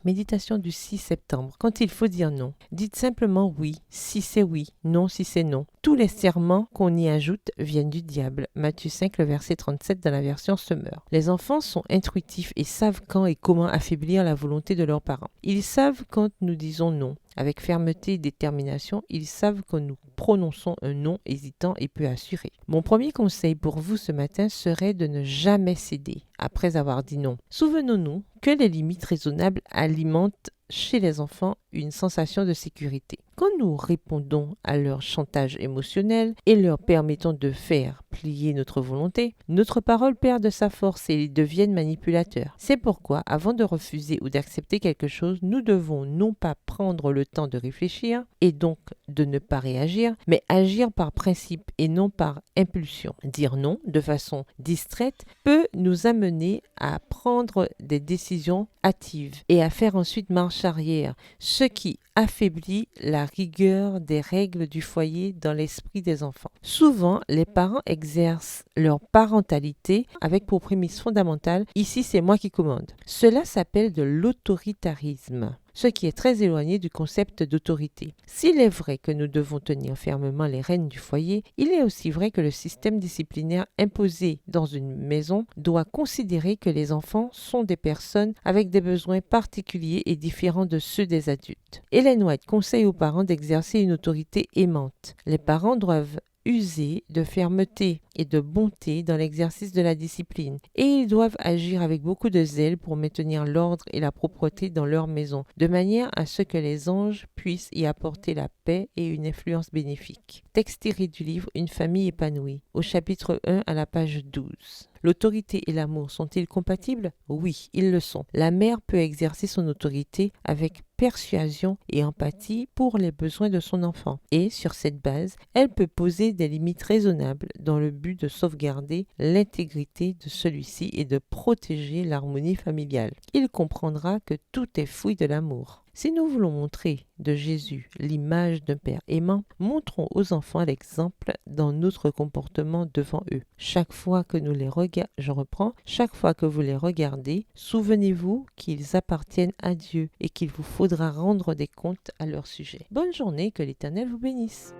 Méditation du 6 septembre. Quand il faut dire non, dites simplement oui si c'est oui, non si c'est non. Tous les serments qu'on y ajoute viennent du diable. Matthieu 5, le verset 37 dans la version Semeur. Les enfants sont intuitifs et savent quand et comment affaiblir la volonté de leurs parents. Ils savent quand nous disons non. Avec fermeté et détermination, ils savent que nous prononçons un non hésitant et peu assuré. Mon premier conseil pour vous ce matin serait de ne jamais céder après avoir dit non. Souvenons-nous que les limites raisonnables alimentent chez les enfants une sensation de sécurité. Quand nous répondons à leur chantage émotionnel et leur permettons de faire plier notre volonté, notre parole perd de sa force et ils deviennent manipulateurs. C'est pourquoi, avant de refuser ou d'accepter quelque chose, nous devons non pas prendre le temps de réfléchir et donc de ne pas réagir, mais agir par principe et non par impulsion. Dire non de façon distraite peut nous amener à prendre des décisions hâtives et à faire ensuite marche arrière, ce qui affaiblit la rigueur des règles du foyer dans l'esprit des enfants. Souvent, les parents exercent leur parentalité avec pour prémisse fondamentale « ici c'est moi qui commande ». Cela s'appelle de l'autoritarisme, ce qui est très éloigné du concept d'autorité. S'il est vrai que nous devons tenir fermement les rênes du foyer, il est aussi vrai que le système disciplinaire imposé dans une maison doit considérer que les enfants sont des personnes avec des besoins particuliers et différents de ceux des adultes. Ellen White conseille aux parents d'exercer une autorité aimante. Les parents doivent user de fermeté et de bonté dans l'exercice de la discipline et ils doivent agir avec beaucoup de zèle pour maintenir l'ordre et la propreté dans leur maison, de manière à ce que les anges puissent y apporter la paix et une influence bénéfique. Texte tiré du livre Une famille épanouie, au chapitre 1 à la page 12. L'autorité et l'amour sont-ils compatibles? Oui, ils le sont. La mère peut exercer son autorité avec persuasion et empathie pour les besoins de son enfant. Et sur cette base, elle peut poser des limites raisonnables dans le but de sauvegarder l'intégrité de celui-ci et de protéger l'harmonie familiale. Il comprendra que tout est fruit de l'amour. Si nous voulons montrer de Jésus l'image d'un Père aimant, montrons aux enfants l'exemple dans notre comportement devant eux. Chaque fois que chaque fois que vous les regardez, souvenez-vous qu'ils appartiennent à Dieu et qu'il vous faudra rendre des comptes à leur sujet. Bonne journée, que l'Éternel vous bénisse.